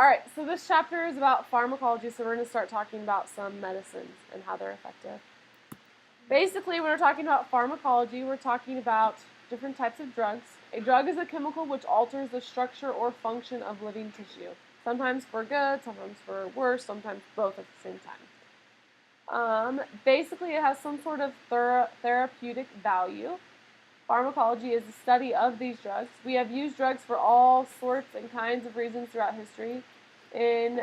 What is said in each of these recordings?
Alright, so this chapter is about pharmacology, so we're going to start talking about some medicines and how they're effective. Basically, when we're talking about pharmacology, we're talking about different types of drugs. A drug is a chemical which alters the structure or function of living tissue. Sometimes for good, sometimes for worse, sometimes both at the same time. Basically, it has some sort of therapeutic value. Pharmacology is the study of these drugs. We have used drugs for all sorts and kinds of reasons throughout history. In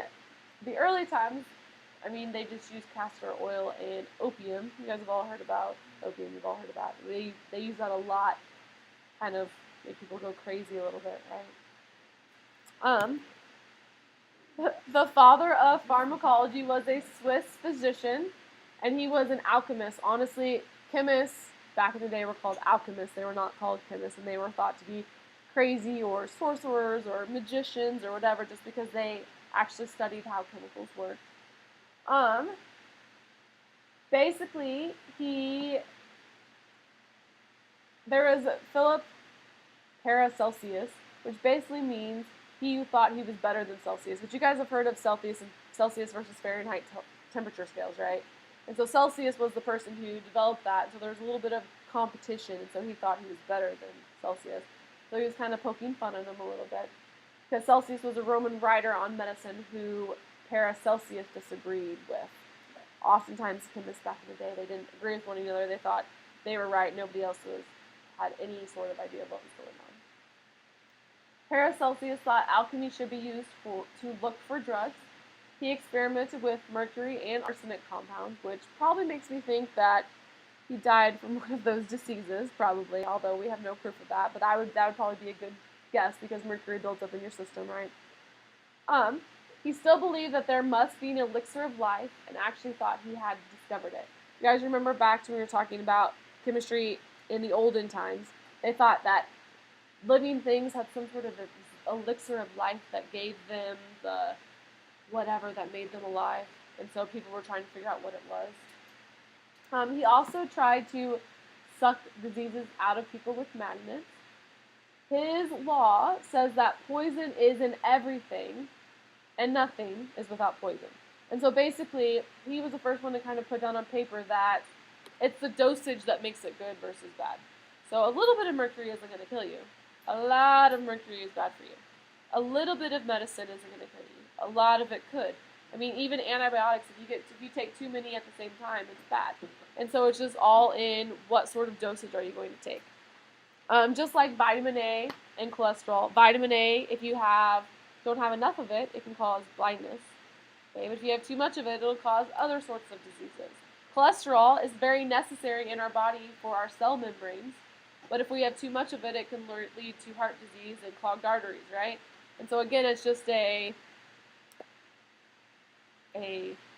the early times, they just used castor oil and opium. You guys have all heard about opium. You've all heard about it. They use that a lot, kind of make people go crazy a little bit, right? The father of pharmacology was a Swiss physician, and he was an alchemist. Honestly, chemists back in the day were called alchemists. They were not called chemists, and they were thought to be crazy or sorcerers or magicians or whatever just because they actually studied how chemicals work. Basically, there was Philip Paracelsus, which basically means he who thought he was better than Celsius, which you guys have heard of Celsius versus Fahrenheit temperature scales, right? And so Celsius was the person who developed that, so there was a little bit of competition, and so he thought he was better than Celsius. So he was kind of poking fun at him a little bit, because Celsius was a Roman writer on medicine who Paracelsus disagreed with. Oftentimes, chemists back in the day, they didn't agree with one another. They thought they were right, nobody else had any sort of idea of what was going on. Paracelsus thought alchemy should be used to look for drugs. He experimented with mercury and arsenic compounds, which probably makes me think that he died from one of those diseases, probably, although we have no proof of that, but that would probably be a good guess because mercury builds up in your system, right? He still believed that there must be an elixir of life and actually thought he had discovered it. You guys remember back to when we were talking about chemistry in the olden times, they thought that living things had some sort of elixir of life that gave them the whatever that made them alive, and so people were trying to figure out what it was. He also tried to suck diseases out of people with magnets. His law says that poison is in everything, and nothing is without poison. And so basically, he was the first one to kind of put down on paper that it's the dosage that makes it good versus bad. So a little bit of mercury isn't going to kill you. A lot of mercury is bad for you. A little bit of medicine isn't going to kill you. A lot of it could. Even antibiotics, if you take too many at the same time, it's bad. And so it's just all in what sort of dosage are you going to take. Just like vitamin A and cholesterol. Vitamin A, if you don't have enough of it, it can cause blindness. Okay, but if you have too much of it, it'll cause other sorts of diseases. Cholesterol is very necessary in our body for our cell membranes, but if we have too much of it, it can lead to heart disease and clogged arteries, right? And so again, it's just a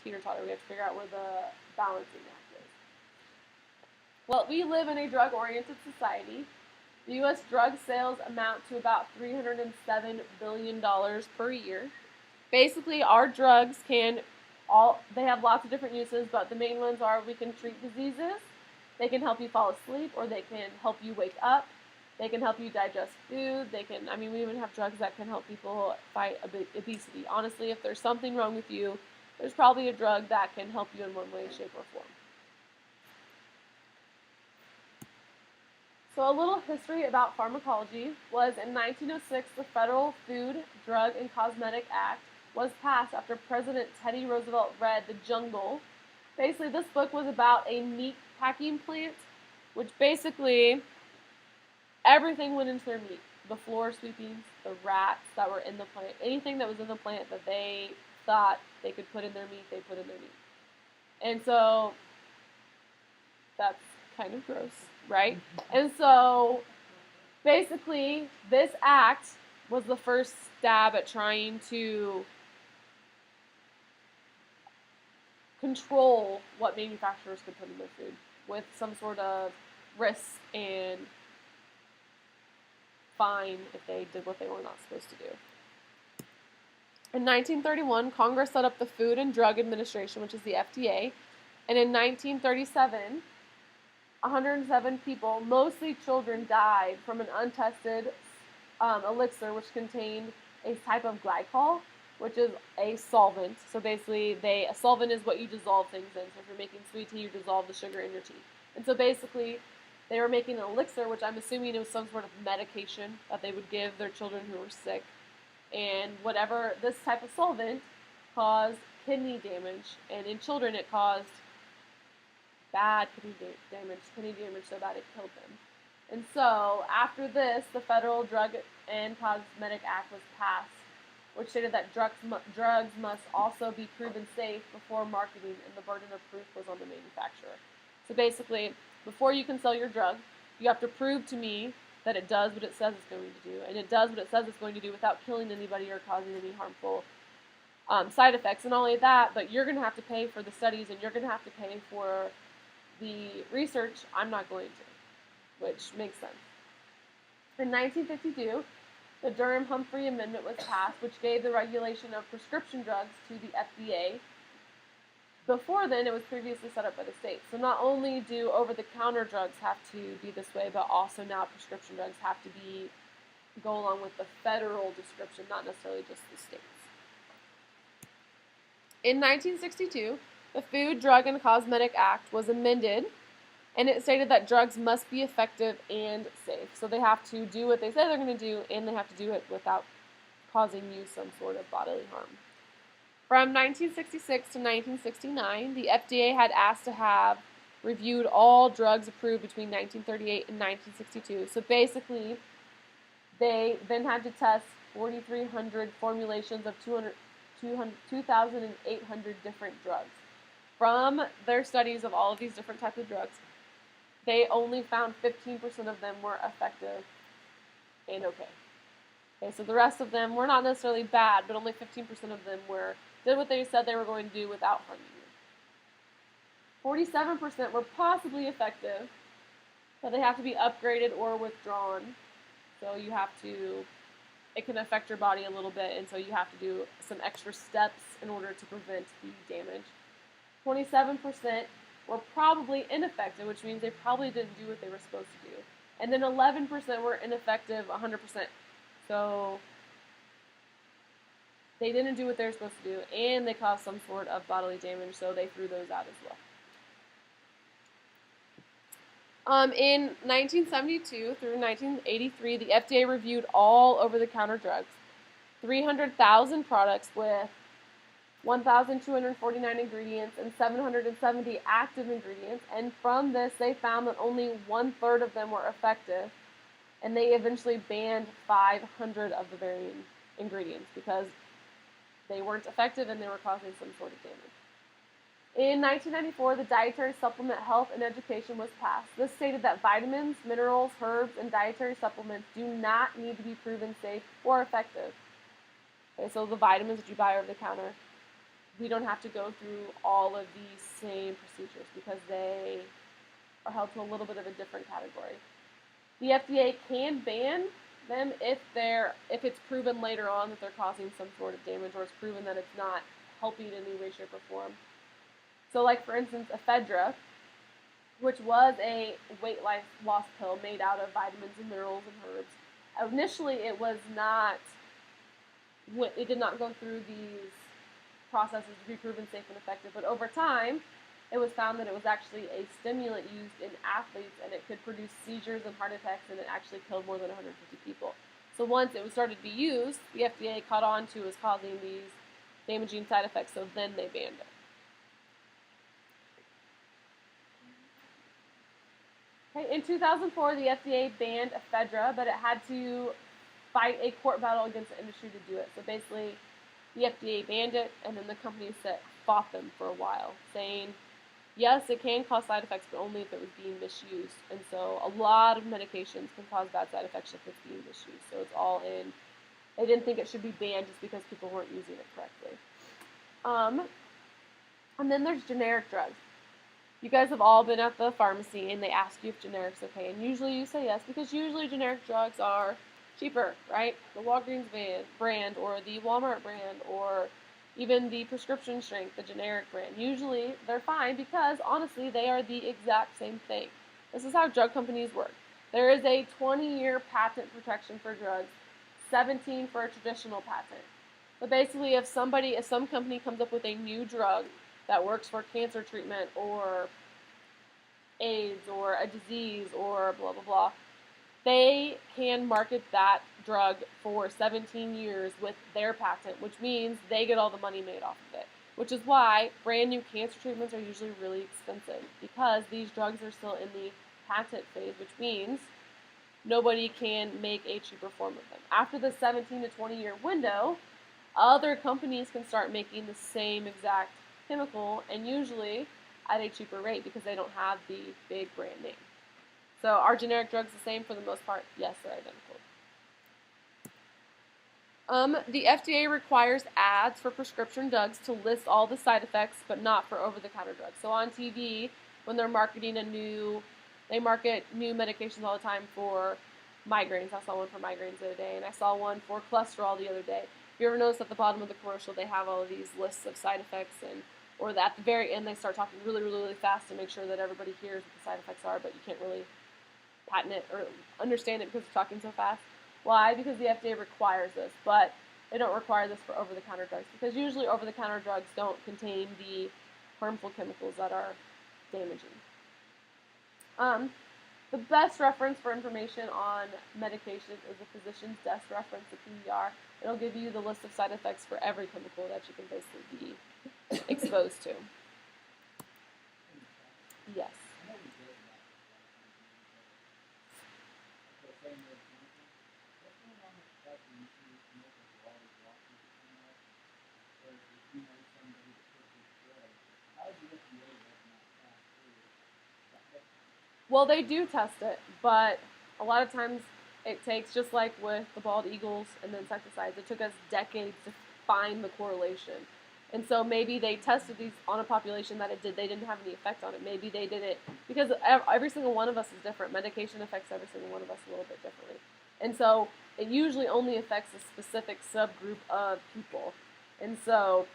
teeter-totter. We have to figure out where the balancing act is. Well, we live in a drug-oriented society. The U.S. drug sales amount to about $307 billion per year. Basically, our drugs they have lots of different uses, but the main ones are we can treat diseases, they can help you fall asleep, or they can help you wake up, they can help you digest food, we even have drugs that can help people fight obesity. Honestly, if there's something wrong with you, there's probably a drug that can help you in one way, shape, or form. So a little history about pharmacology was in 1906, the Federal Food, Drug, and Cosmetic Act was passed after President Teddy Roosevelt read The Jungle. Basically, this book was about a meat packing plant, which basically everything went into their meat. The floor sweepings, the rats that were in the plant, anything that was in the plant that they thought they could put in their meat, they put in their meat. And so that's kind of gross, right? And so basically this act was the first stab at trying to control what manufacturers could put in their food with some sort of risk and fine if they did what they were not supposed to do. In 1931, Congress set up the Food and Drug Administration, which is the FDA, and in 1937, 107 people, mostly children, died from an untested elixir which contained a type of glycol. which is a solvent. So basically, a solvent is what you dissolve things in. So if you're making sweet tea, you dissolve the sugar in your tea. And so basically, they were making an elixir, which I'm assuming it was some sort of medication that they would give their children who were sick. And whatever, this type of solvent caused kidney damage. And in children, it caused bad kidney damage so bad it killed them. And so, after this, the Federal Drug and Cosmetic Act was passed, which stated that drugs must also be proven safe before marketing, and the burden of proof was on the manufacturer. So basically, before you can sell your drug, you have to prove to me that it does what it says it's going to do, and it does what it says it's going to do without killing anybody or causing any harmful side effects. And not only that, but you're going to have to pay for the studies, and you're going to have to pay for the research. I'm not going to, which makes sense. In 1952, the Durham-Humphrey Amendment was passed, which gave the regulation of prescription drugs to the FDA. Before then, it was previously set up by the states. So not only do over-the-counter drugs have to be this way, but also now prescription drugs have to go along with the federal description, not necessarily just the states. In 1962, the Food, Drug, and Cosmetic Act was amended, and it stated that drugs must be effective and safe. So they have to do what they say they're going to do, and they have to do it without causing you some sort of bodily harm. From 1966 to 1969, the FDA had asked to have reviewed all drugs approved between 1938 and 1962. So basically, they then had to test 4,300 formulations of 2,800 different drugs. From their studies of all of these different types of drugs, they only found 15% of them were effective and okay. Okay, so the rest of them were not necessarily bad, but only 15% of them did what they said they were going to do without harming you. 47% were possibly effective, but they have to be upgraded or withdrawn. So it can affect your body a little bit, and so you have to do some extra steps in order to prevent the damage. 27% were probably ineffective, which means they probably didn't do what they were supposed to do. And then 11% were ineffective 100%. So they didn't do what they were supposed to do, and they caused some sort of bodily damage, so they threw those out as well. In 1972 through 1983, the FDA reviewed all over-the-counter drugs, 300,000 products with 1,249 ingredients and 770 active ingredients, and from this they found that only 1/3 of them were effective, and they eventually banned 500 of the varying ingredients because they weren't effective and they were causing some sort of damage. In 1994, the Dietary Supplement Health and Education was passed. This stated that vitamins, minerals, herbs, and dietary supplements do not need to be proven safe or effective. Okay, so the vitamins that you buy over the counter, we don't have to go through all of these same procedures because they are held to a little bit of a different category. The FDA can ban them if it's proven later on that they're causing some sort of damage, or it's proven that it's not helping in any way, shape, or form. So like, for instance, ephedra, which was a weight loss pill made out of vitamins and minerals and herbs. Initially, it did not go through these processes to be proven safe and effective, but over time, it was found that it was actually a stimulant used in athletes, and it could produce seizures and heart attacks, and it actually killed more than 150 people. So once it was started to be used, the FDA caught on to it was causing these damaging side effects, so then they banned it. Okay, in 2004, the FDA banned ephedra, but it had to fight a court battle against the industry to do it. So basically, the FDA banned it, and then the companies fought them for a while, saying, yes, it can cause side effects, but only if it was being misused. And so a lot of medications can cause bad side effects if it's being misused. So it's all in. They didn't think it should be banned just because people weren't using it correctly. And then there's generic drugs. You guys have all been at the pharmacy, and they ask you if generic's okay. And usually you say yes, because usually generic drugs are cheaper, right? The Walgreens brand, or the Walmart brand, or even the prescription strength, the generic brand. Usually they're fine because, honestly, they are the exact same thing. This is how drug companies work. There is a 20-year patent protection for drugs, 17 for a traditional patent. But basically, if some company comes up with a new drug that works for cancer treatment or AIDS or a disease or blah blah blah, they can market that drug for 17 years with their patent, which means they get all the money made off of it. Which is why brand new cancer treatments are usually really expensive, because these drugs are still in the patent phase, which means nobody can make a cheaper form of them. After the 17 to 20-year window, other companies can start making the same exact chemical, and usually at a cheaper rate because they don't have the big brand name. So are generic drugs the same for the most part? Yes, they're identical. The FDA requires ads for prescription drugs to list all the side effects, but not for over-the-counter drugs. So on TV, when they're marketing they market new medications all the time for migraines. I saw one for migraines the other day, and I saw one for cholesterol the other day. If you ever notice at the bottom of the commercial, they have all of these lists of side effects, or at the very end, they start talking really, really, really fast to make sure that everybody hears what the side effects are, but you can't really patent it or understand it because they're talking so fast. Why? Because the FDA requires this, but they don't require this for over-the-counter drugs, because usually over-the-counter drugs don't contain the harmful chemicals that are damaging. The best reference for information on medication is the physician's desk reference, the PDR. It'll give you the list of side effects for every chemical that you can basically be exposed to. Yes. Well, they do test it, but a lot of times it takes, just like with the bald eagles and the insecticides, it took us decades to find the correlation. And so maybe they tested these on a population that they didn't have any effect on it. Maybe they did it because every single one of us is different. Medication affects every single one of us a little bit differently. And so it usually only affects a specific subgroup of people. And so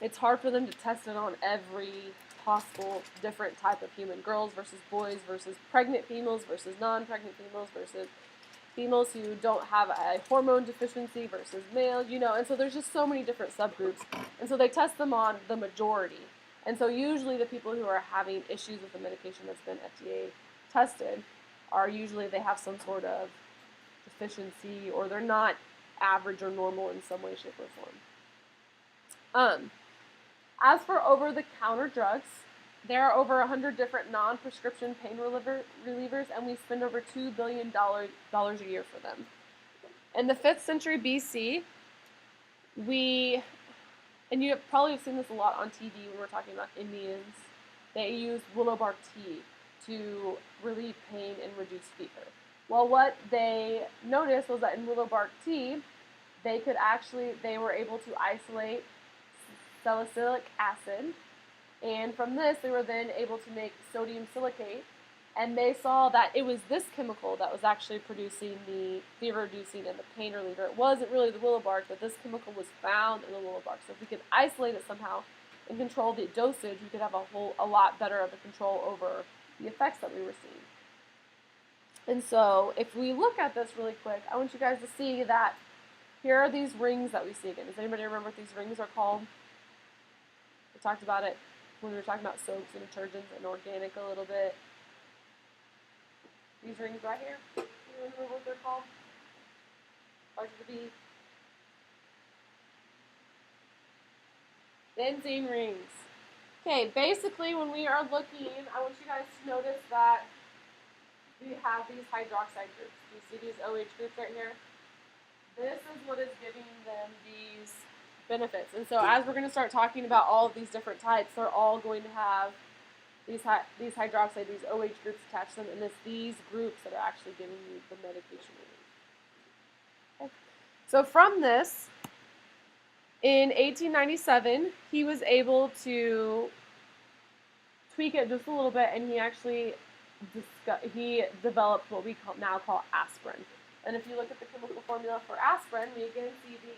it's hard for them to test it on every possible different type of human. Girls versus boys versus pregnant females versus non-pregnant females versus females who don't have a hormone deficiency versus males, and so there's just so many different subgroups. And so they test them on the majority. And so usually the people who are having issues with the medication that's been FDA tested are usually they have some sort of deficiency, or they're not average or normal in some way, shape, or form. As for over-the-counter drugs, there are over 100 different non-prescription pain relievers, and we spend over $2 billion a year for them. In the 5th century BC, and you probably have seen this a lot on TV when we're talking about Indians, they used willow bark tea to relieve pain and reduce fever. Well, what they noticed was that in willow bark tea, they were able to isolate salicylic acid, and from this they were then able to make sodium silicate, and they saw that it was this chemical that was actually producing the fever reducing and the pain reliever. It wasn't really the willow bark, but this chemical was found in the willow bark. So if we could isolate it somehow and control the dosage, we could have a lot better of a control over the effects that we were seeing. And so if we look at this really quick, I want you guys to see that here are these rings that we see again. Does anybody remember what these rings are called? We talked about it when we were talking about soaps and detergents and organic a little bit. These rings right here, you remember what they're called? Starts with a B. Benzene rings. Okay, basically when we are looking, I want you guys to notice that we have these hydroxide groups. Do you see these OH groups right here? This is what is giving them these benefits. And so as we're going to start talking about all of these different types, they're all going to have these hydroxide, these OH groups attached to them, and it's these groups that are actually giving you the medication relief. Okay. So from this, in 1897, he was able to tweak it just a little bit, and he developed what we now call aspirin. And if you look at the chemical formula for aspirin, we again see the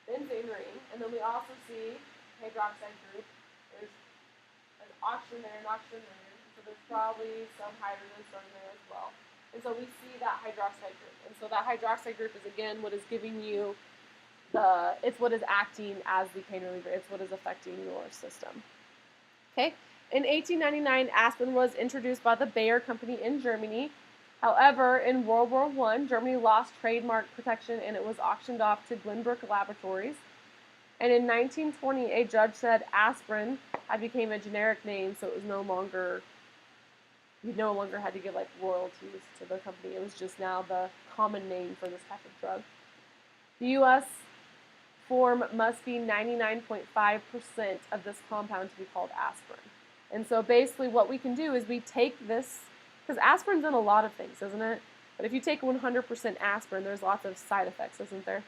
benzene ring, and then we also see hydroxide group. There's an oxygen there, an oxygen ring, so there's probably some hydrogen in there as well. And so we see that hydroxide group. And so that hydroxide group is again what is giving you it's what is acting as the pain reliever. It's what is affecting your system. Okay. In 1899, aspirin was introduced by the Bayer Company in Germany. However, in World War I, Germany lost trademark protection and it was auctioned off to Glenbrook Laboratories. And in 1920, a judge said aspirin had become a generic name, so it was no longer, you no longer had to give like royalties to the company. It was just now the common name for this type of drug. The U.S. form must be 99.5% of this compound to be called aspirin. And so basically what we can do is we take this, because aspirin's in a lot of things, isn't it? But if you take 100% aspirin, there's lots of side effects, isn't there?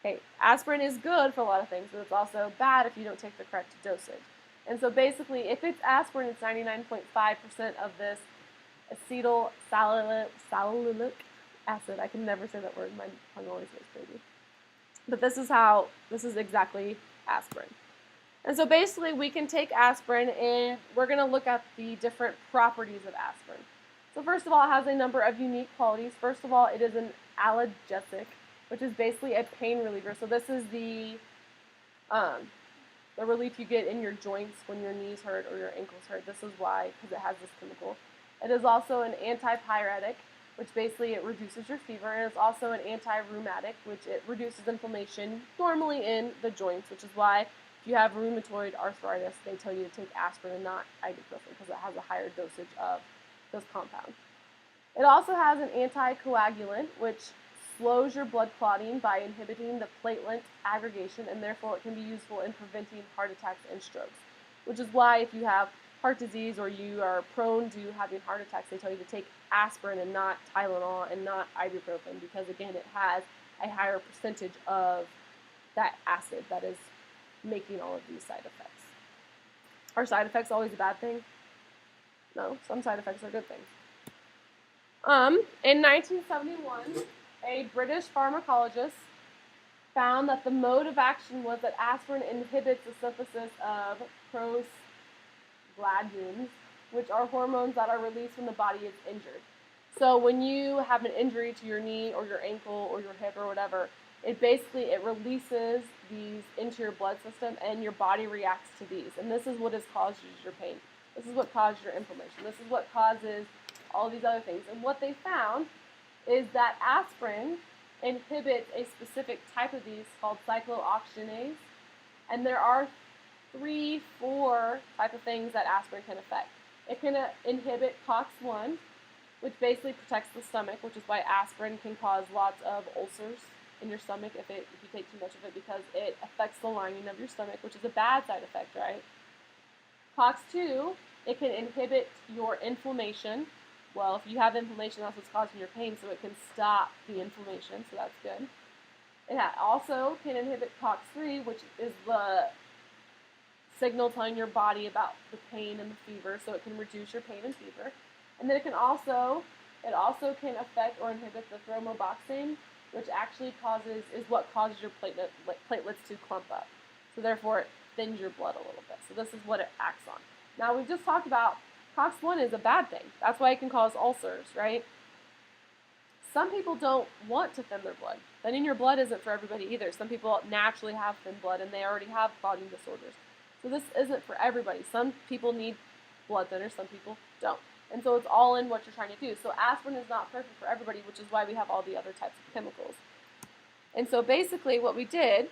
Okay, aspirin is good for a lot of things, but it's also bad if you don't take the correct dosage. And so basically, if it's aspirin, it's 99.5% of this acetyl salicylic acid. I can never say that word. My tongue always goes crazy. But this is exactly aspirin. And so basically, we can take aspirin, and we're going to look at the different properties of aspirin. So first of all, it has a number of unique qualities. First of all, it is an analgesic, which is basically a pain reliever. So this is the relief you get in your joints when your knees hurt or your ankles hurt. This is why, because it has this chemical. It is also an antipyretic, which basically it reduces your fever, and it's also an anti-rheumatic, which it reduces inflammation, normally in the joints, which is why if you have rheumatoid arthritis, they tell you to take aspirin and not ibuprofen, because it has a higher dosage of this compound. It also has an anticoagulant, which slows your blood clotting by inhibiting the platelet aggregation, and therefore it can be useful in preventing heart attacks and strokes, which is why if you have heart disease or you are prone to having heart attacks, they tell you to take aspirin and not Tylenol and not ibuprofen, because again, it has a higher percentage of that acid that is making all of these side effects. Are side effects always a bad thing? No, some side effects are good things. In 1971, a British pharmacologist found that the mode of action was that aspirin inhibits the synthesis of prostaglandins, which are hormones that are released when the body is injured. So when you have an injury to your knee or your ankle or your hip or whatever, it releases these into your blood system, and your body reacts to these. And this is what has caused your pain. This is what caused your inflammation. This is what causes all these other things. And what they found is that aspirin inhibits a specific type of these called cyclooxygenase. And there are 3-4 type of things that aspirin can affect. It can inhibit COX-1, which basically protects the stomach, which is why aspirin can cause lots of ulcers in your stomach if you take too much of it, because it affects the lining of your stomach, which is a bad side effect, right? COX-2, it can inhibit your inflammation. Well, if you have inflammation, that's what's causing your pain, so it can stop the inflammation, so that's good. It also can inhibit COX-3, which is the signal telling your body about the pain and the fever, so it can reduce your pain and fever. And then it also can affect or inhibit the thromboxane, which actually is what causes your platelets to clump up. So therefore, it thins your blood a little bit. So this is what it acts on. Now, we just talked about COX-1 is a bad thing. That's why it can cause ulcers, right? Some people don't want to thin their blood. Thinning your blood isn't for everybody either. Some people naturally have thin blood, and they already have clotting disorders. So this isn't for everybody. Some people need blood thinners, some people don't. And so it's all in what you're trying to do. So aspirin is not perfect for everybody, which is why we have all the other types of chemicals. And so basically what we did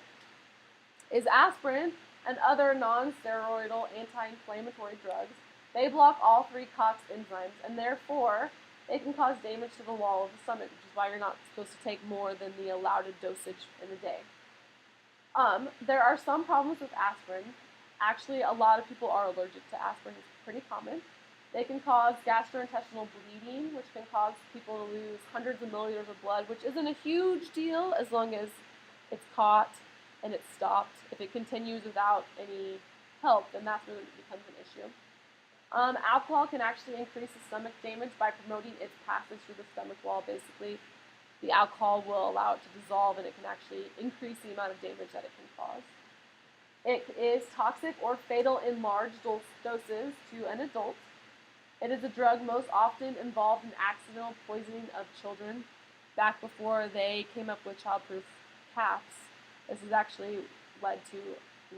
is aspirin and other non-steroidal anti-inflammatory drugs, they block all 3 COX enzymes, and therefore they can cause damage to the wall of the stomach, which is why you're not supposed to take more than the allowed dosage in a day. There are some problems with aspirin. Actually, a lot of people are allergic to aspirin. It's pretty common. They can cause gastrointestinal bleeding, which can cause people to lose hundreds of milliliters of blood, which isn't a huge deal as long as it's caught and it's stopped. If it continues without any help, then that's when it becomes an issue. Alcohol can actually increase the stomach damage by promoting its passage through the stomach wall. Basically, the alcohol will allow it to dissolve, and it can actually increase the amount of damage that it can cause. It is toxic or fatal in large doses to an adult. It is a drug most often involved in accidental poisoning of children. Back before they came up with childproof caps, This has actually led to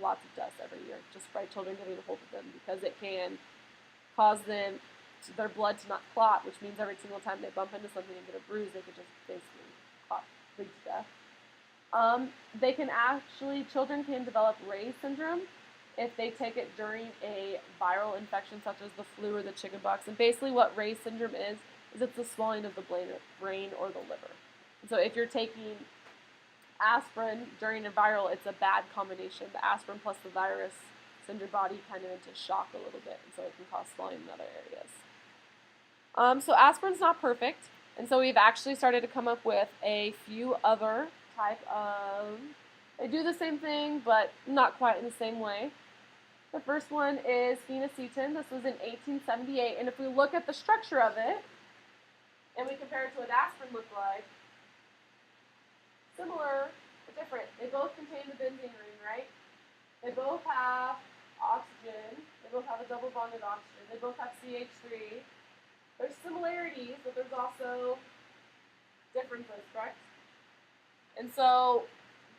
lots of deaths every year just by children getting a hold of them, because it can cause their blood to not clot, which means every single time they bump into something and get a bruise, they could just basically bleed to death. Children can develop Ray's syndrome if they take it during a viral infection such as the flu or the chickenpox. And basically what Ray's syndrome is it's the swelling of the brain or the liver. And so if you're taking aspirin during a viral, it's a bad combination. The aspirin plus the virus send your body kind of into shock a little bit, and so it can cause swelling in other areas. So aspirin's not perfect, and so we've actually started to come up with a few other type of, they do the same thing, but not quite in the same way. The first one is phenacetin. This was in 1878, and if we look at the structure of it, and we compare it to what aspirin looked like, similar but different. They both contain the benzene ring, right? They both have oxygen. They both have a double bonded oxygen. They both have CH3. There's similarities, but there's also differences, correct? And so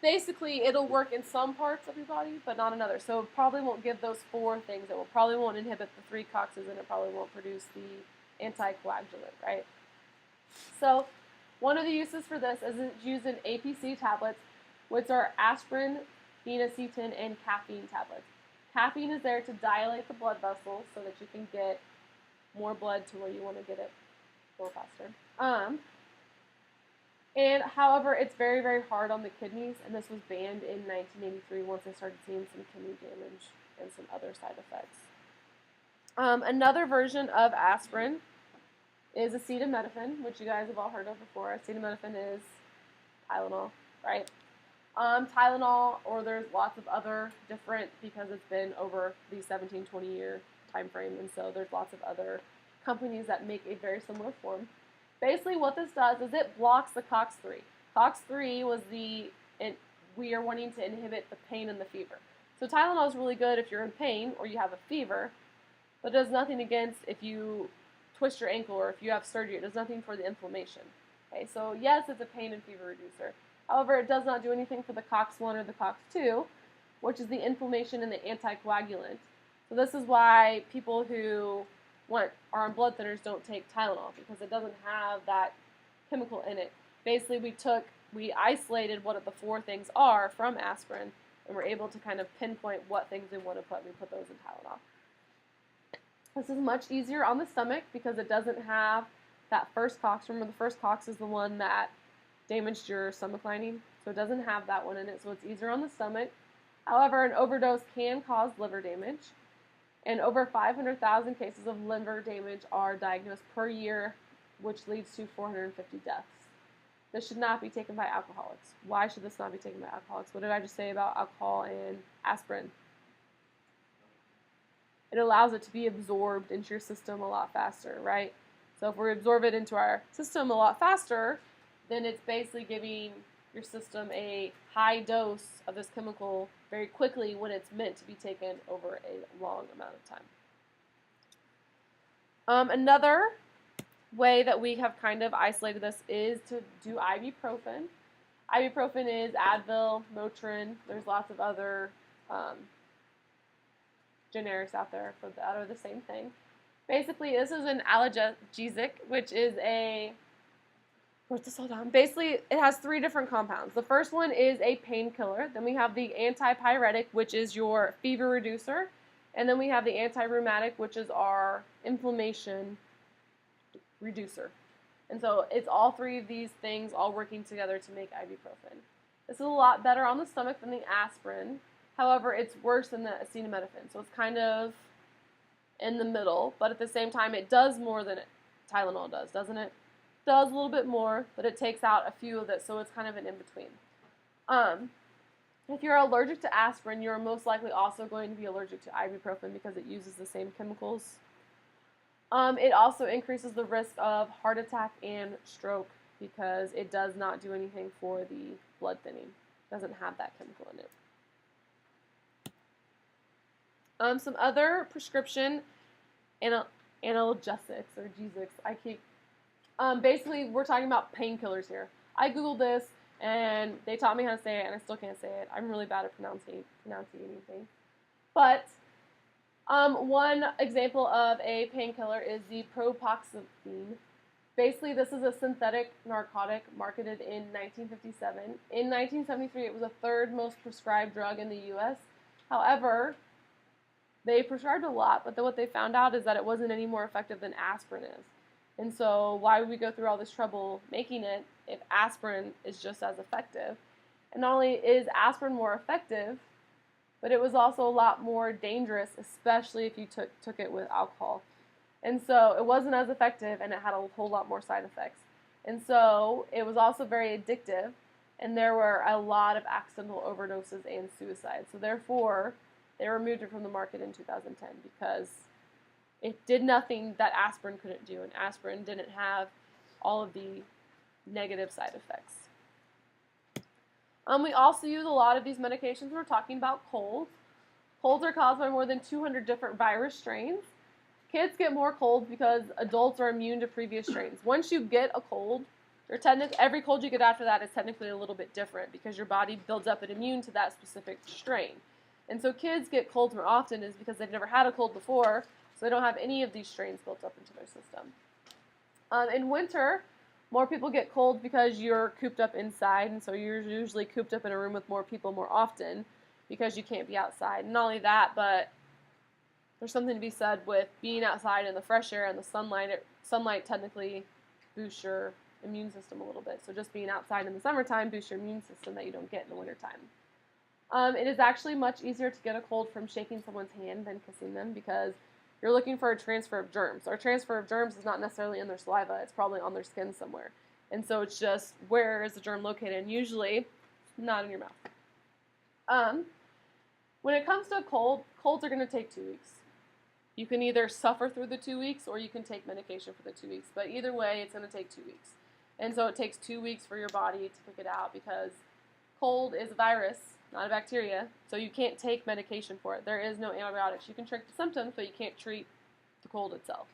basically it'll work in some parts of your body, but not in others. So it probably won't give those four things. It probably won't inhibit the 3 COXes, and it probably won't produce the anticoagulant, right? So one of the uses for this is it's used in APC tablets, which are aspirin, phenacetin, and caffeine tablets. Caffeine is there to dilate the blood vessels so that you can get more blood to where you want to get it go faster. And however, it's very, very hard on the kidneys, and this was banned in 1983 once they started seeing some kidney damage and some other side effects. Another version of aspirin is acetaminophen, which you guys have all heard of before. Acetaminophen is Tylenol, right? Tylenol, or there's lots of other different, because it's been over the 17-20 year time frame, and so there's lots of other companies that make a very similar form. Basically what this does is it blocks the COX-3. COX-3 was we are wanting to inhibit the pain and the fever. So Tylenol is really good if you're in pain or you have a fever, but it does nothing against if you twist your ankle or if you have surgery. It does nothing for the inflammation. Okay, so yes, it's a pain and fever reducer. However, it does not do anything for the COX-1 or the COX-2, which is the inflammation and the anticoagulant. So this is why people who are on blood thinners don't take Tylenol, because it doesn't have that chemical in it. Basically, we isolated what the 4 things are from aspirin, and we're able to kind of pinpoint what things we want to put, and we put those in Tylenol. This is much easier on the stomach because it doesn't have that first COX. Remember, the first COX is the one that damaged your stomach lining, so it doesn't have that one in it, so it's easier on the stomach. However, an overdose can cause liver damage, and over 500,000 cases of liver damage are diagnosed per year, which leads to 450 deaths. This should not be taken by alcoholics. Why should this not be taken by alcoholics? What did I just say about alcohol and aspirin? It allows it to be absorbed into your system a lot faster, right? So if we absorb it into our system a lot faster, then it's basically giving your system a high dose of this chemical very quickly when it's meant to be taken over a long amount of time. Another way that we have kind of isolated this is to do ibuprofen. Ibuprofen is Advil, Motrin. There's lots of other generics out there that are the same thing. Basically, this is an analgesic, which is wrote this all down. Basically, it has 3 different compounds. The first one is a painkiller. Then we have the antipyretic, which is your fever reducer. And then we have the antirheumatic, which is our inflammation reducer. And so it's all 3 of these things all working together to make ibuprofen. This is a lot better on the stomach than the aspirin. However, it's worse than the acetaminophen. So it's kind of in the middle, but at the same time, it does more than Tylenol does, doesn't it? Does a little bit more, but it takes out a few of it, so it's kind of an in-between. If you're allergic to aspirin, you're most likely also going to be allergic to ibuprofen because it uses the same chemicals. It also increases the risk of heart attack and stroke because it does not do anything for the blood thinning. It doesn't have that chemical in it. Some other prescription analgesics or Gesics. Basically, we're talking about painkillers here. I googled this. And they taught me how to say it, and I still can't say it. I'm really bad at pronouncing anything. But one example of a painkiller is the propoxyphene. Basically, this is a synthetic narcotic marketed in 1957. In 1973, it was the third most prescribed drug in the U.S. However, they prescribed a lot, but then what they found out is that it wasn't any more effective than aspirin is. And so why would we go through all this trouble making it if aspirin is just as effective? And not only is aspirin more effective, but it was also a lot more dangerous, especially if you took it with alcohol. And so it wasn't as effective, and it had a whole lot more side effects. And so it was also very addictive, and there were a lot of accidental overdoses and suicides. So therefore, they removed it from the market in 2010 because it did nothing that aspirin couldn't do, and aspirin didn't have all of the negative side effects. We also use a lot of these medications when we're talking about colds. Colds are caused by more than 200 different virus strains. Kids get more colds because adults are immune to previous strains. Once you get a cold, every cold you get after that is technically a little bit different because your body builds up an immune to that specific strain. And so kids get colds more often is because they've never had a cold before, so they don't have any of these strains built up into their system. In winter, more people get colds because you're cooped up inside, and so you're usually cooped up in a room with more people more often because you can't be outside. And not only that, but there's something to be said with being outside in the fresh air and the sunlight. Sunlight technically boosts your immune system a little bit. So just being outside in the summertime boosts your immune system that you don't get in the wintertime. It is actually much easier to get a cold from shaking someone's hand than kissing them because you're looking for a transfer of germs. Our transfer of germs is not necessarily in their saliva. It's probably on their skin somewhere. And so it's just, where is the germ located? And usually not in your mouth. When it comes to a cold, colds are going to take 2 weeks. You can either suffer through the 2 weeks or you can take medication for the 2 weeks. But either way, it's going to take 2 weeks. And so it takes 2 weeks for your body to pick it out because cold is a virus, not a bacteria. So you can't take medication for it. There is no antibiotics. You can treat the symptoms, but you can't treat the cold itself.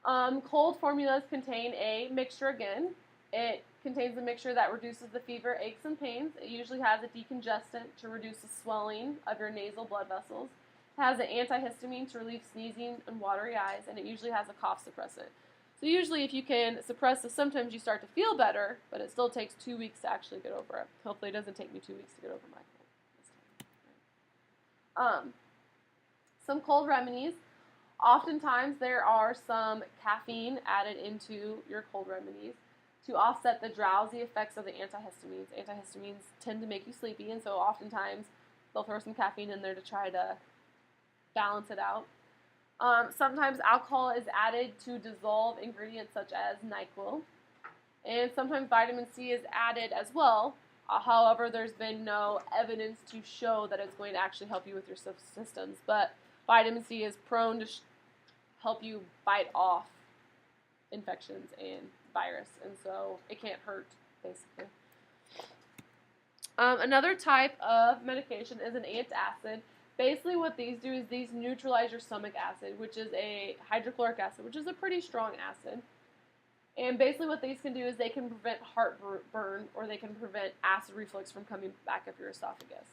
Cold formulas contain a mixture again. It contains a mixture that reduces the fever, aches, and pains. It usually has a decongestant to reduce the swelling of your nasal blood vessels. It has an antihistamine to relieve sneezing and watery eyes, and it usually has a cough suppressant. So usually if you can suppress the symptoms, you start to feel better, but it still takes 2 weeks to actually get over it. Hopefully it doesn't take me 2 weeks to get over my cold. Some cold remedies. Oftentimes there are some caffeine added into your cold remedies to offset the drowsy effects of the antihistamines. Antihistamines tend to make you sleepy, and so oftentimes they'll throw some caffeine in there to try to balance it out. Sometimes alcohol is added to dissolve ingredients such as NyQuil, and sometimes vitamin C is added as well. However, there's been no evidence to show that it's going to actually help you with your systems, but vitamin C is prone to help you fight off infections and virus, and so it can't hurt, basically. Another type of medication is an antacid. Basically what these do is these neutralize your stomach acid, which is a hydrochloric acid, which is a pretty strong acid. And basically what these can do is they can prevent heartburn, or they can prevent acid reflux from coming back up your esophagus.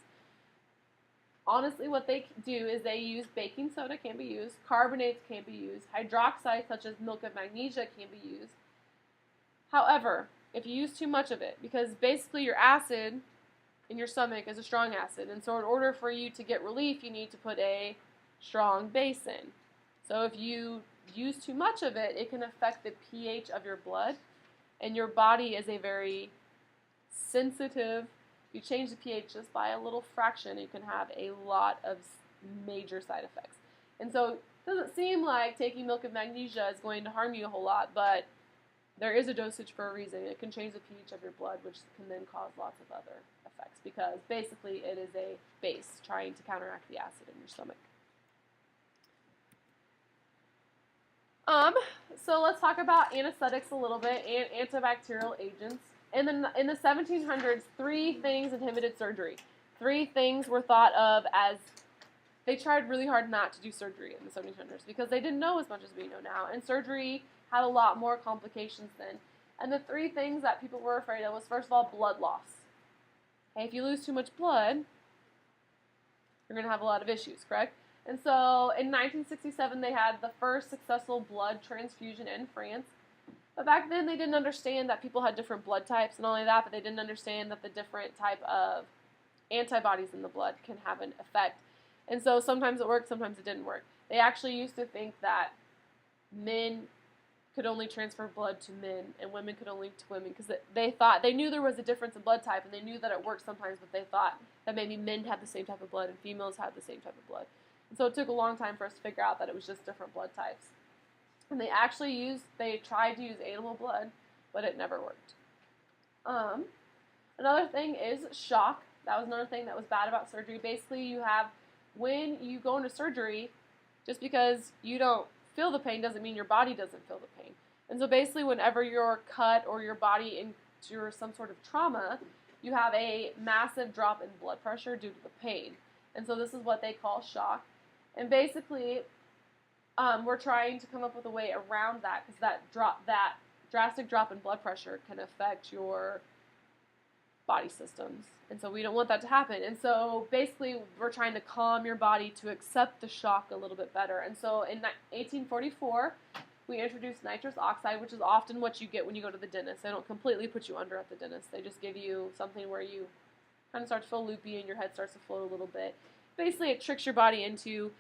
Honestly, what they do is they use baking soda can be used, carbonates can be used, hydroxides such as milk of magnesia can be used. However, if you use too much of it, because basically your acid in your stomach is a strong acid, and so in order for you to get relief, you need to put a strong base in. So if you use too much of it, it can affect the pH of your blood, and your body is a very sensitive. You change the pH just by a little fraction, you can have a lot of major side effects. And so it doesn't seem like taking milk of magnesia is going to harm you a whole lot, but there is a dosage for a reason. It can change the pH of your blood, which can then cause lots of other effects, because basically it is a base trying to counteract the acid in your stomach. So let's talk about anesthetics a little bit and antibacterial agents. In the 1700s, 3 things inhibited surgery. 3 things were thought of as, they tried really hard not to do surgery in the 1700s because they didn't know as much as we know now, and surgery had a lot more complications then. And the three things that people were afraid of was, first of all, blood loss. Okay, if you lose too much blood, you're going to have a lot of issues, correct? And so in 1967, they had the first successful blood transfusion in France. But back then, they didn't understand that people had different blood types, and not only that, but they didn't understand that the different type of antibodies in the blood can have an effect. And so sometimes it worked, sometimes it didn't work. They actually used to think that men could only transfer blood to men and women could only to women, because they knew there was a difference in blood type, and they knew that it worked sometimes, but they thought that maybe men had the same type of blood and females had the same type of blood. And so it took a long time for us to figure out that it was just different blood types. And they tried to use animal blood, but it never worked. Another thing is shock. That was another thing that was bad about surgery. Basically, when you go into surgery, just because you don't feel the pain doesn't mean your body doesn't feel the pain. And so basically, whenever you're cut or your body endures some sort of trauma, you have a massive drop in blood pressure due to the pain. And so this is what they call shock. And basically, we're trying to come up with a way around that, because that drastic drop in blood pressure can affect your body systems. And so we don't want that to happen. And so basically, we're trying to calm your body to accept the shock a little bit better. And so in 1844, we introduced nitrous oxide, which is often what you get when you go to the dentist. They don't completely put you under at the dentist. They just give you something where you kind of start to feel loopy and your head starts to float a little bit. Basically, it tricks your body into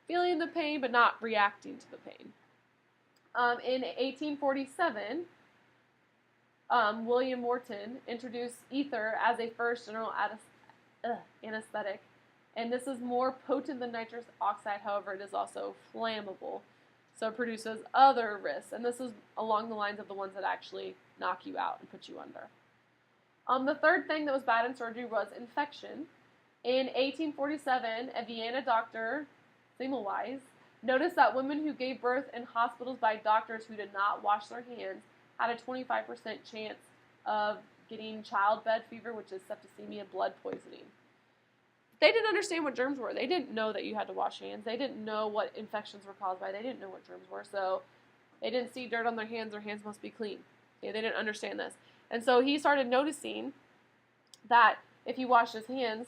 feeling the pain but not reacting to the pain. In 1847, William Morton introduced ether as a first general anesthetic, and this is more potent than nitrous oxide. However, it is also flammable, so it produces other risks, and this is along the lines of the ones that actually knock you out and put you under. The third thing that was bad in surgery was infection. In 1847, a Vienna doctor, Semmelweis, noticed that women who gave birth in hospitals by doctors who did not wash their hands had a 25% chance of getting childbed fever, which is septicemia, blood poisoning. They didn't understand what germs were. They didn't know that you had to wash hands. They didn't know what infections were caused by. They didn't know what germs were. So they didn't see dirt on their hands. Their hands must be clean. Okay, they didn't understand this. And so he started noticing that if he washed his hands,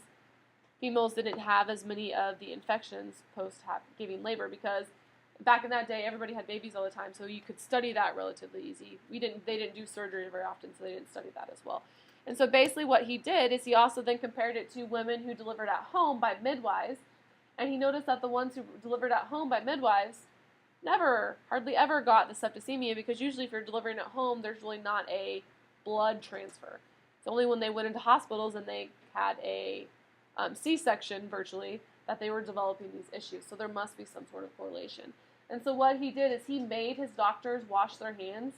females didn't have as many of the infections post-giving labor, because back in that day, everybody had babies all the time, so you could study that relatively easy. They didn't do surgery very often, so they didn't study that as well. And so basically what he did is he also then compared it to women who delivered at home by midwives, and he noticed that the ones who delivered at home by midwives hardly ever got the septicemia, because usually if you're delivering at home, there's really not a blood transfer. It's only when they went into hospitals and they had a C-section virtually that they were developing these issues. So there must be some sort of correlation. And so what he did is he made his doctors wash their hands.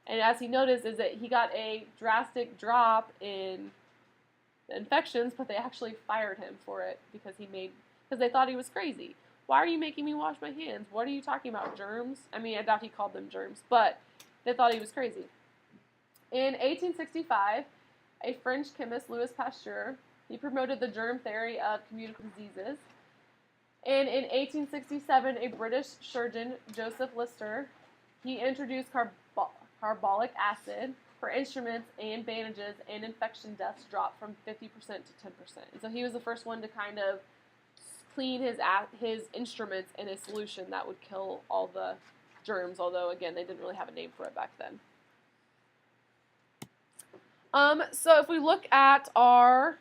And as he noticed is that he got a drastic drop in infections, but they actually fired him for it because they thought he was crazy. Why are you making me wash my hands? What are you talking about, germs? I mean, I doubt he called them germs, but they thought he was crazy. In 1865, a French chemist, Louis Pasteur, he promoted the germ theory of communicable diseases. And in 1867, a British surgeon, Joseph Lister, he introduced carbolic acid for instruments and bandages, and infection deaths dropped from 50% to 10%. And so he was the first one to kind of clean his instruments in a solution that would kill all the germs, although, again, they didn't really have a name for it back then. So if we look at our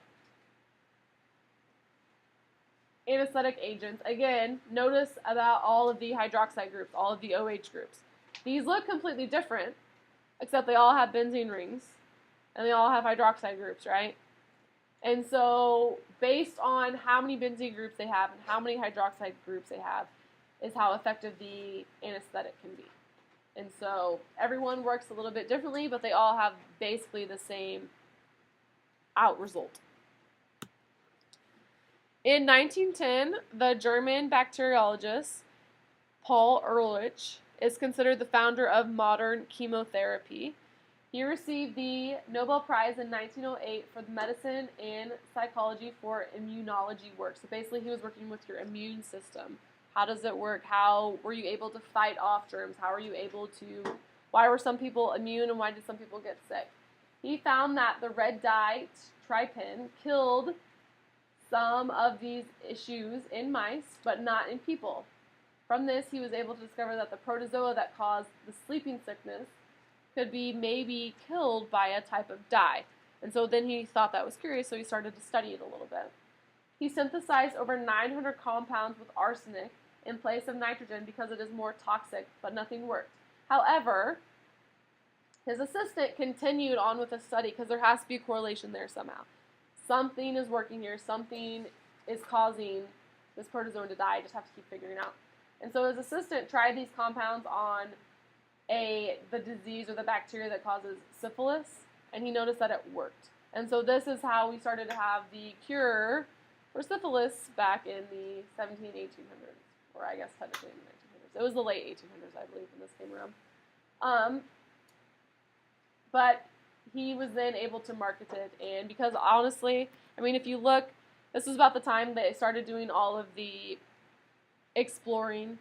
anesthetic agents, again, notice about all of the hydroxide groups, all of the OH groups. These look completely different, except they all have benzene rings, and they all have hydroxide groups, right? And so, based on how many benzene groups they have and how many hydroxide groups they have, is how effective the anesthetic can be. And so, everyone works a little bit differently, but they all have basically the same out result. In 1910, the German bacteriologist Paul Ehrlich is considered the founder of modern chemotherapy. He received the Nobel Prize in 1908 for the medicine and psychology for immunology work. So basically he was working with your immune system. How does it work? How were you able to fight off germs? How are you able to Why were some people immune and why did some people get sick? He found that the red dye, trypan, killed some of these issues in mice, but not in people. From this, he was able to discover that the protozoa that caused the sleeping sickness could be maybe killed by a type of dye. And so then he thought that was curious, so he started to study it a little bit. He synthesized over 900 compounds with arsenic in place of nitrogen because it is more toxic, but nothing worked. However, his assistant continued on with the study because there has to be a correlation there somehow. Something is working here. Something is causing this protozoan to die. I just have to keep figuring out. And so his assistant tried these compounds on the disease or the bacteria that causes syphilis, and he noticed that it worked. And so this is how we started to have the cure for syphilis back in the 1800s, or I guess technically in the 1900s. It was the late 1800s, I believe, when this came around. But he was then able to market it, and because honestly, I mean, if you look, this was about the time they started doing all of the exploring,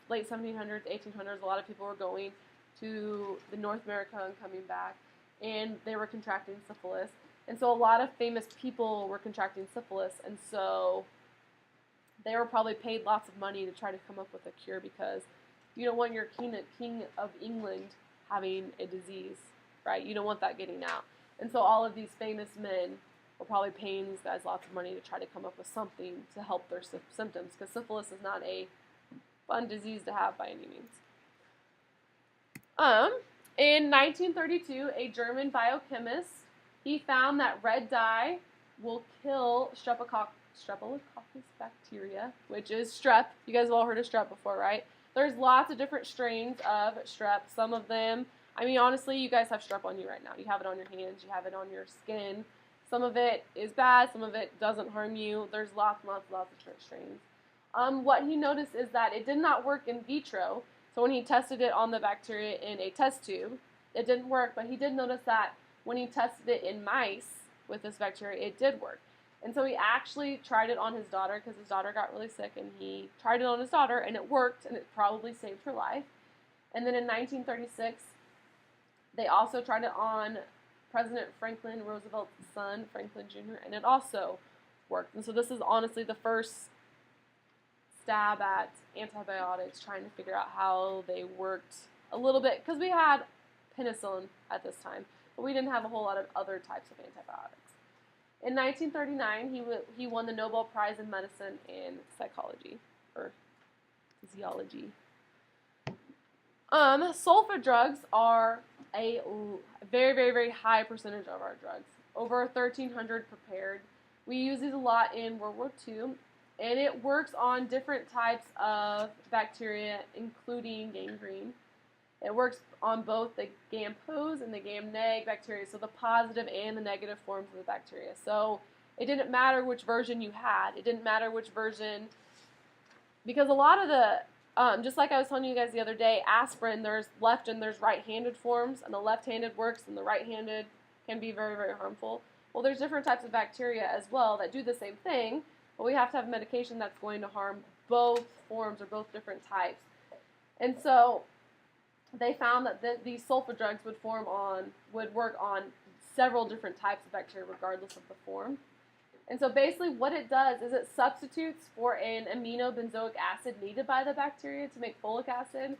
late 1700s, 1800s, a lot of people were going to the North America and coming back, and they were contracting syphilis. And so a lot of famous people were contracting syphilis, and so they were probably paid lots of money to try to come up with a cure because you don't want your king of England having a disease, right? You don't want that getting out. And so all of these famous men were probably paying these guys lots of money to try to come up with something to help their symptoms, because syphilis is not a fun disease to have by any means. In 1932, a German biochemist, he found that red dye will kill Streptococcus bacteria, which is strep. You guys have all heard of strep before, right? There's lots of different strains of strep. Some of them, I mean, honestly, you guys have strep on you right now. You have it on your hands. You have it on your skin. Some of it is bad. Some of it doesn't harm you. There's lots of different strains. What he noticed is that it did not work in vitro. So when he tested it on the bacteria in a test tube, it didn't work. But he did notice that when he tested it in mice with this bacteria, it did work. And so he actually tried it on his daughter because his daughter got really sick, and he tried it on his daughter, and it worked, and it probably saved her life. And then in 1936, they also tried it on President Franklin Roosevelt's son, Franklin Jr., and it also worked. And so this is honestly the first stab at antibiotics, trying to figure out how they worked a little bit, because we had penicillin at this time, but we didn't have a whole lot of other types of antibiotics. In 1939, he won the Nobel Prize in Medicine and Psychology, or physiology. Sulfa drugs are a very, very, very high percentage of our drugs. Over 1,300 prepared. We use these a lot in World War II, and it works on different types of bacteria, including gangrene. It works on both the gram-pos and the gram-neg bacteria, so the positive and the negative forms of the bacteria. So it didn't matter which version you had. It didn't matter which version, because a lot of the, just like I was telling you guys the other day, aspirin, there's left and there's right-handed forms, and the left-handed works and the right-handed can be very, very harmful. Well, there's different types of bacteria as well that do the same thing, but we have to have medication that's going to harm both forms or both different types. And so they found that these sulfa drugs would work on several different types of bacteria regardless of the form. And so basically what it does is it substitutes for an aminobenzoic acid needed by the bacteria to make folic acid,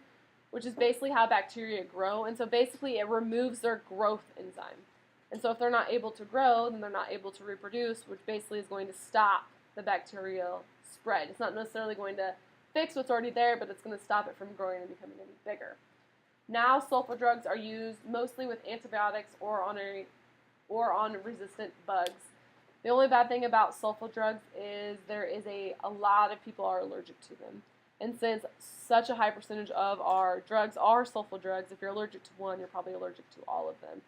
which is basically how bacteria grow. And so basically it removes their growth enzyme. And so if they're not able to grow, then they're not able to reproduce, which basically is going to stop the bacterial spread. It's not necessarily going to fix what's already there, but it's going to stop it from growing and becoming any bigger. Now, sulfa drugs are used mostly with antibiotics or on resistant bugs. The only bad thing about sulfa drugs is there is a lot of people are allergic to them. And since such a high percentage of our drugs are sulfa drugs, if you're allergic to one, you're probably allergic to all of them.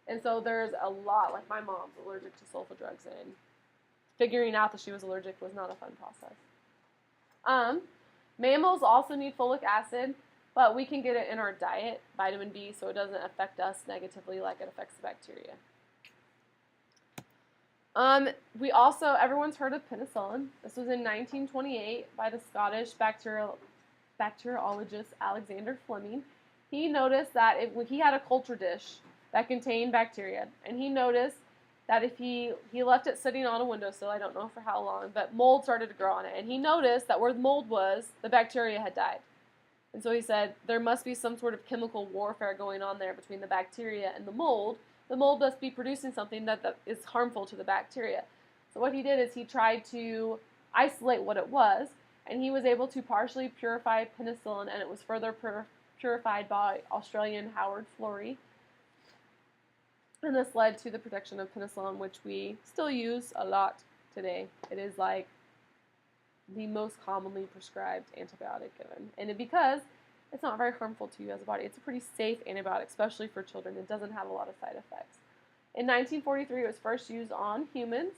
And so there's a lot, like my mom's allergic to sulfa drugs, and figuring out that she was allergic was not a fun process. Mammals also need folic acid, but we can get it in our diet, vitamin B, so it doesn't affect us negatively like it affects the bacteria. We also, everyone's heard of penicillin. This was in 1928 by the Scottish bacteriologist Alexander Fleming. he noticed that he had a culture dish that contained bacteria, and he noticed that if he left it sitting on a windowsill, I don't know for how long, but mold started to grow on it, and he noticed that where the mold was, the bacteria had died. And so he said, there must be some sort of chemical warfare going on there between the bacteria and the mold. The mold must be producing something that is harmful to the bacteria. So what he did is he tried to isolate what it was, and he was able to partially purify penicillin, and it was further purified by Australian Howard Florey. And this led to the production of penicillin, which we still use a lot today. It is like the most commonly prescribed antibiotic given. And because it's not very harmful to you as a body, it's a pretty safe antibiotic, especially for children. It doesn't have a lot of side effects. In 1943, it was first used on humans.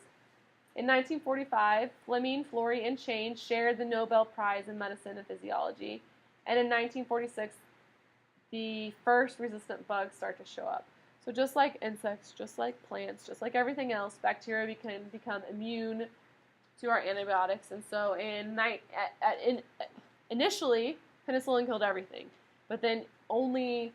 In 1945, Fleming, Florey, and Chain shared the Nobel Prize in Medicine and Physiology. And in 1946, the first resistant bugs start to show up. So just like insects, just like plants, just like everything else, bacteria can become immune to our antibiotics. And so initially, penicillin killed everything. But then only,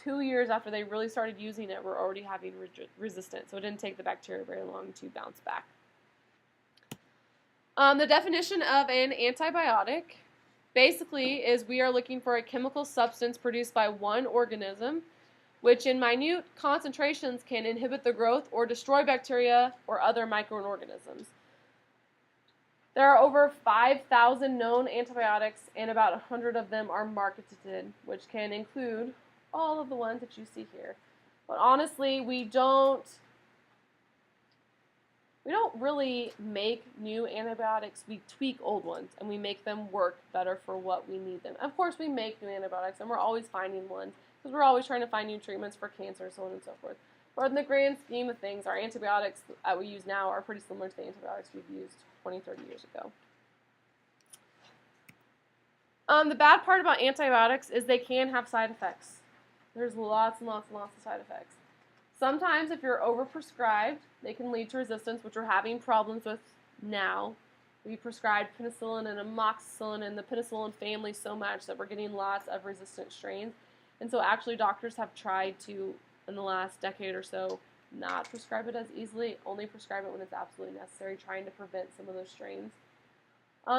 2 years after they really started using it, we're already having resistance. So it didn't take the bacteria very long to bounce back. The definition of an antibiotic basically is we are looking for a chemical substance produced by one organism which in minute concentrations can inhibit the growth or destroy bacteria or other microorganisms. There are over 5,000 known antibiotics, and about 100 of them are marketed, which can include all of the ones that you see here. But honestly, we don't really make new antibiotics. We tweak old ones, and we make them work better for what we need them. Of course, we make new antibiotics, and we're always finding ones, because we're always trying to find new treatments for cancer, so on and so forth. But in the grand scheme of things, our antibiotics that we use now are pretty similar to the antibiotics we've used 20, 30 years ago. The bad part about antibiotics is they can have side effects. There's lots and lots and lots of side effects. Sometimes if you're overprescribed, they can lead to resistance, which we're having problems with now. We prescribed penicillin and amoxicillin and the penicillin family so much that we're getting lots of resistant strains. And so actually doctors have tried to, in the last decade or so, not prescribe it as easily, only prescribe it when it's absolutely necessary, trying to prevent some of those strains.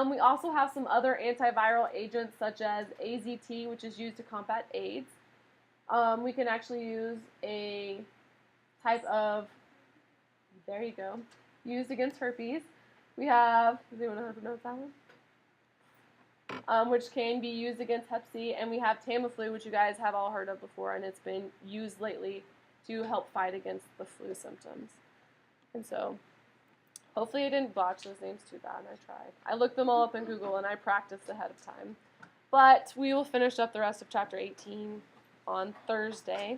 We also have some other antiviral agents such as AZT, which is used to combat AIDS. We can actually use a type of, used against herpes. We have, does anyone know that one? Which can be used against Hep C, and we have Tamiflu, which you guys have all heard of before, and it's been used lately to help fight against the flu symptoms. And so, hopefully I didn't botch those names too bad, and I tried. I looked them all up in Google, and I practiced ahead of time. But we will finish up the rest of Chapter 18 on Thursday.